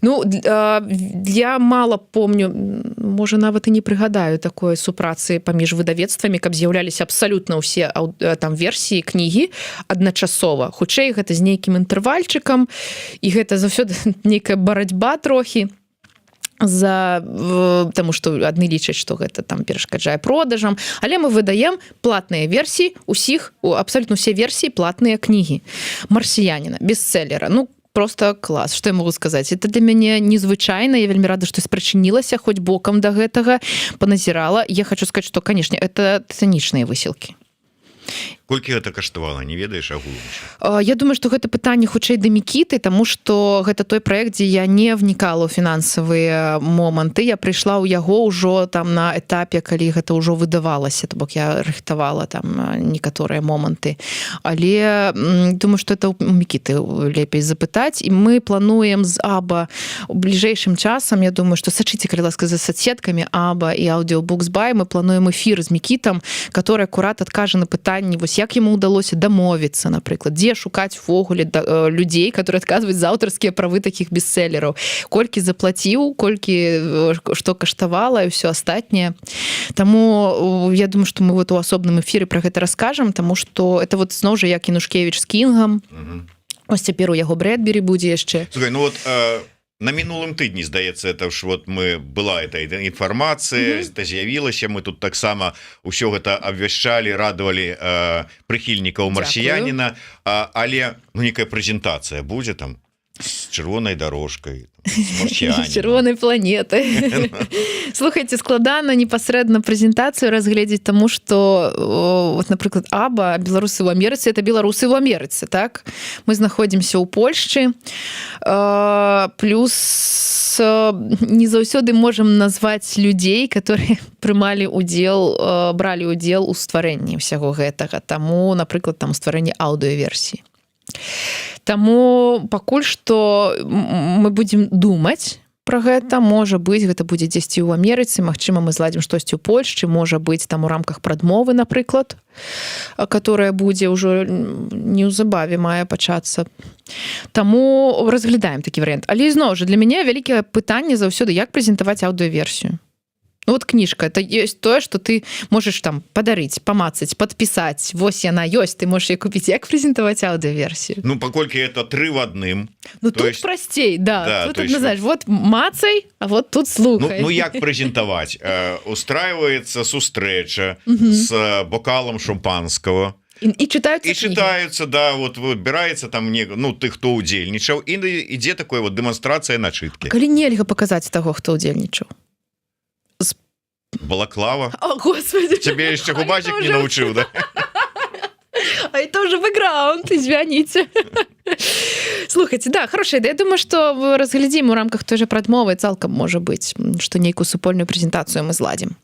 Ну, я мала помню, можа, нават і не прыгадаю такой супрацы паміж выдавецтвамі, каб з'яўляліся абсалютна ўсе там версіі кнігі адначасова. Хутчэй, гэта з нейкім інтэрвальчыкам, і гэта заўсёды нейкая барацьба трохі. таму што адны лічаць, што гэта там перашкаджае продажам, але мы выдаем платныя версіі усіх, абсолютно ўсе версіі платныя кнігі марсіяніна, бестселлера. Ну, просто клас, што я могу сказаць, это для мяне незвычайна, я вельмі рада, што спрачынілася хоць бокам да гэтага, паназірала. Я хочу сказаць, што, канешне, это тытанічныя высілкі. Колькі гэта каштавала, не ведаеш агулам? Я думаю, што гэта пытанне хутчэй да Мікіты, таму што гэта той праект, дзе я не внікала ў фінансавыя моманты. Я прыйшла ў яго ўжо там на этапе, калі гэта ўжо выдавалася, то бок я рыхтавала там некаторыя моманты. Але думаю, што это у Мікіты лепей запытаць. І мы плануем з Аба у бліжэйшым часам, я думаю, што сачыце, калі ласка, за соцсеткамі Аба і Audiobooks by, мы плануем эфір з Мікітам, который акурат адкажа на пытанні, вось як яму ўдалося дамовіцца, напрыклад, дзе шукаць увогуле людзей, которые адказваюць за аўтарскія правы такіх бестселлераў, колькі заплаціў, колькі што каштавала і ўсё астатняе. Таму я думаю, што мы вот у асобным эфіры пра гэта раскажам, таму што это вот зноў жа як Інушкевіч з Кінгам. Ось цяпер у яго Брэдбері будзе яшчэ. Слухай, ну вот на мінулым тыдні, здаецца, это ж вот мы была эта інфармацыя, это з'явілася, мы тут таксама ўсё гэта абвяшчалі, радавалі прыхільнікаў марсіяніна, але ну, некая прэзентацыя будзе там з чырвонай дорожкай, чырвонай планеты. Слухайте, складана непасрэдна прэзентацыю разгледзець, таму што вот, напрыклад, Аба, беларусы ў Амерыцы, это беларусы ў Амерыцы, так? Мы знаходзімся ў Польшчы, плюс не заўсёды можам назваць людзей, которые прымалі ўдзел, бралі ўдзел у стварэнні ўсяго гэтага, таму, напрыклад, там стварэнні аўдыёверсіі. Таму пакуль што мы будзем думаць пра гэта, можа быць, гэта будзе дзесьці ў Амерыцы, магчыма, мы зладзім штосьці ў Польшчы, можа быць, там у рамках прадмовы, напрыклад, которая будзе ўжо неўзабаве мае пачацца. Таму разглядаем такі варыянт. Але зноў жа, для мяне вялікае пытанне заўсёды, як прэзентаваць аўдыёверсію. Ну, вот кніжка, это есть тое, што ты можаш там падарыць, памацаць, падпісаць. Вось яна ёсць, ты можаш яе купіць. Як прэзентаваць аўдыёверсію? Ну, паколькі это 3 в адным. Ну, тут есть... прасцей, да. Тут, есть... знаешь, вот мацай, а вот тут слухай. Ну, як прэзентаваць? Устраивается сустрэча с бокалом шампанского. І чытаюцца кнігі. І чытаюцца, да, вот выбіраецца там, ну, ты, хто ўдзельнічаў, і ідзе такой вот дэманстрацыя начыткі. Калі нельга паказаць таго, хто ўдзельнічаў? Балаклава. О, Господи. Тебе еще губачек не научил, да? А это уже бэкграунд, извините. Слухайте, да, хорошая идея. Я думаю, что разглядим у рамках той же прадмовы цалкам можа быць, што нейкую супольную прэзентацыю мы зладзім.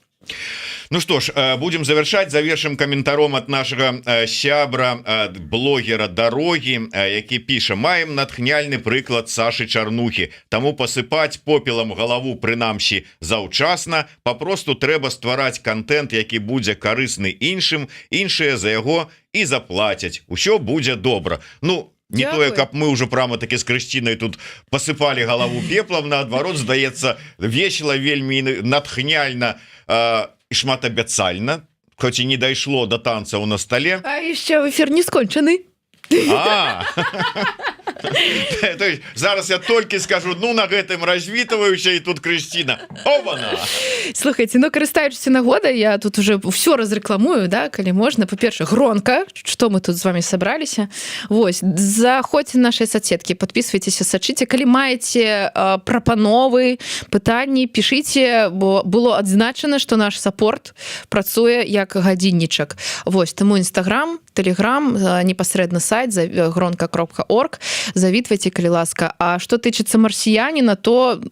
Ну что ж, будем завершим комментаром от нашего сябра, блогера Дороги, які піша: маем натхняльны прыклад Сашы Чарнухі, таму пасыпаць попелам галаву прынамсі заўчасна, папросту трэба ствараць контент, які будзе карысны іншым, іншыя за яго і заплацяць, усё будзе добра. Ну, не тое, каб мы ўжо прямо таки з Крысцінай тут пасыпалі галаву пеплам, наадварот, здаецца, весела, вельмі натхняльна і шматабяцальна, хоць і не дайшло до танцаў на столе. А яшчэ эфір не скончаны. То есть, зараз я толькі скажу, ну на гэтым развітваюся, і тут Крысціна. Обана! Слухайте, ну карыстаючыся нагодай, я тут уже все разрэкламую, да, калі можна. Па-першае, гронка, што мы тут з вами сабраліся. Вось, заходзьце на нашыя соцсеткі, подписывайтеся, сачыце. Калі маеце прапановы, пытанні, пішыце, бо было адзначана, што наш саппорт працуе як гадзіннічак. Вось, таму Instagram, Telegram, непасрэдна сайт гронка.орг. Завітвайце, калі ласка. А што тычыцца марсіяніна, то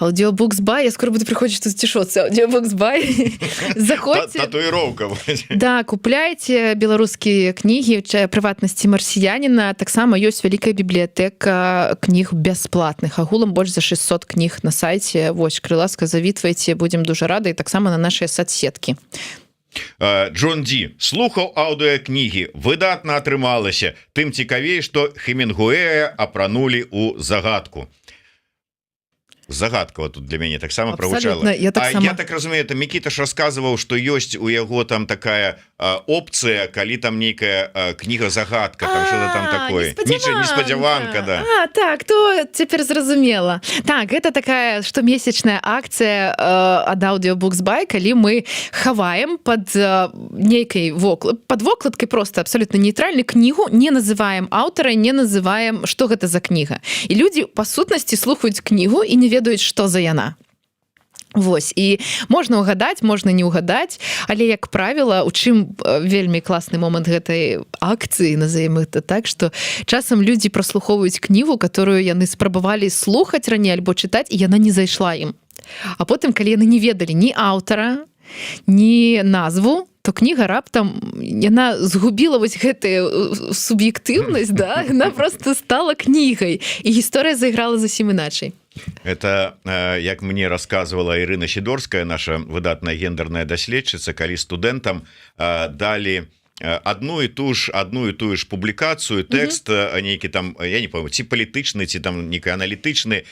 Audiobooks by, я скоро буду приходить тут цішоцца. Audiobooks by. Заходьте. Татуіроўка. Да, купляйте беларускія кнігі, прыватнасці марсіяніна. Таксама ёсць вялікая бібліятэка кніг бясплатных. Агулам больш за 600 кніг на сайце. Вось, калі ласка, завітвайце, будзем дужа рады, і таксама на нашыя соцсеткі. Джон Ді слухаў аўдыокнігі, выдатна атрымалася, тым цікавей, што Хемінгуэя апранулі ў загадку. загадкава тут для мяне таксама Абсолютно, прагучала. я таксама. Я так разумею, это Мікіта ж расказваў, што ёсць у яго там такая опцыя, калі там нейкая кніга загадка, там что-то там такое, неспадзяванка, да. Так, то цяпер зразумела. Так, это такая штомесячная акцыя ад Audiobooks By, калі мы хаваем под нейкай под вокладкай просто абсолютно нейтральную кнігу, не называем аўтара, не называем, што гэта за кніга. І людзі па сутнасці слухаюць кнігу і не ведаюць, што за яна. Вось, і можна угадаць, можна не угадаць, але, як правіла, у чым вельмі класны момант гэтай акцыі, назовем это так, што часам людзі праслухоўваюць кнігу, которую яны спрабавалі слухаць раней альбо чытаць, і яна не зайшла ім. А потым, калі яны не ведалі ні аўтара, ні назву, то кніга раптам, яна згубіла вось гэтую суб'ектыўнасць, да? Яна просто стала кнігай, і гісторыя зайграла зусім іначай. Это як мне рассказывала Ірына Сідорская, наша выдатная гендерная даследчыца, калі студэнтам далі одну і ту ж публікацыю, тэкст нейкі там, я не помню, ці палітычны, ці там нейкі аналітычны,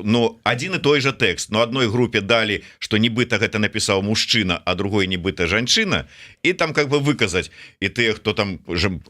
но один и той же тэкст, но одной группе дали, что нібыта гэта написал мужчына, а другой нібыта жанчына, и там как бы выказать, и ты, кто там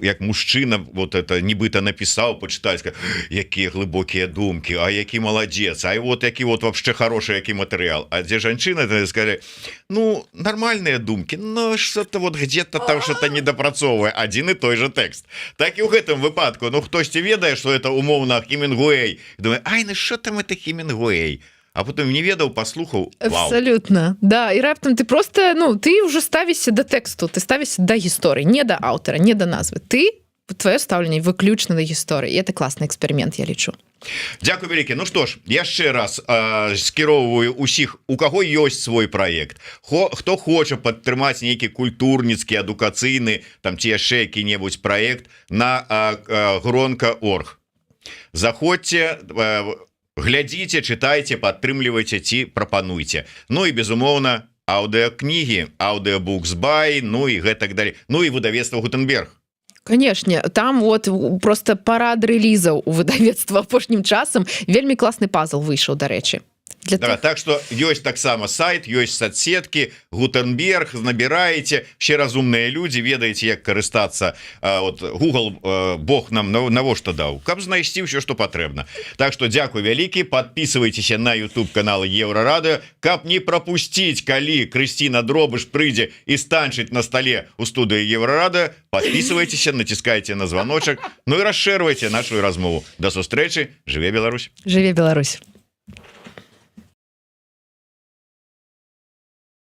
як мужчына вот это нібыта написал, почитать, якія глыбокія думки, а які молодец, а вот які вот вообще хороший які материал, а где жанчына, ты сказали, ну нормальные думки, но что-то вот где-то там что-то недопрацовывая, один и той же тэкст. Так и в гэтым выпадку, ну хтосьці ведае, что это умоўна Хемінгуэй, думаю, ай, ну что там это Хемінгуэй, а потом не ведаў, паслухаў. Абсолютно, да, і раптам ты просто, ну, ты уже ставішся да тэксту, ты ставішся да гісторыі, не да аўтара, не да назвы, ты, твоё стаўленне выключна да гісторыі, это класны эксперимент, я лічу. Дякую вялікі. Ну што ж, яшчэ раз скіроўваю усіх, у каго ёсць свой праект, хто хоча падтрымаць нейкі культурніцкі, адукацыйны, там ці яшчэ які-небудзь праект на Гронка.орг. Заходзьце, глядзіце, чытайце, падтрымлівайце ці прапануйце. Ну і безумоўна, аўдыокнігі, Audiobooks By, ну і гэтак далей. Ну і выдавецтва Гутенберг. Конечно, там вот просто парад рэлізаў у выдавецтва апошнім часам, вельмі класны пазл выйшаў, дарэчы. Да, так что ёсць таксама сайт, ёсць соцсетки, Гутенберг, набираете, все разумные люди, ведаеце, як карыстацца. Вот Google Бог нам навошта даў, каб знайсці ўсё, што патрэбна. Так что дзякуй вялікі, подписывайтеся на YouTube каналы Еўрарадыё, каб не пропусціць, калі Крысціна Дробыш прыйдзе і станчыць на столе у студыі Еўрарадыё. Подписывайтеся, натискайте на звоночек, ну и расширвайте нашу размову. До сустрэчы, жыве Беларусь. Жыве Беларусь.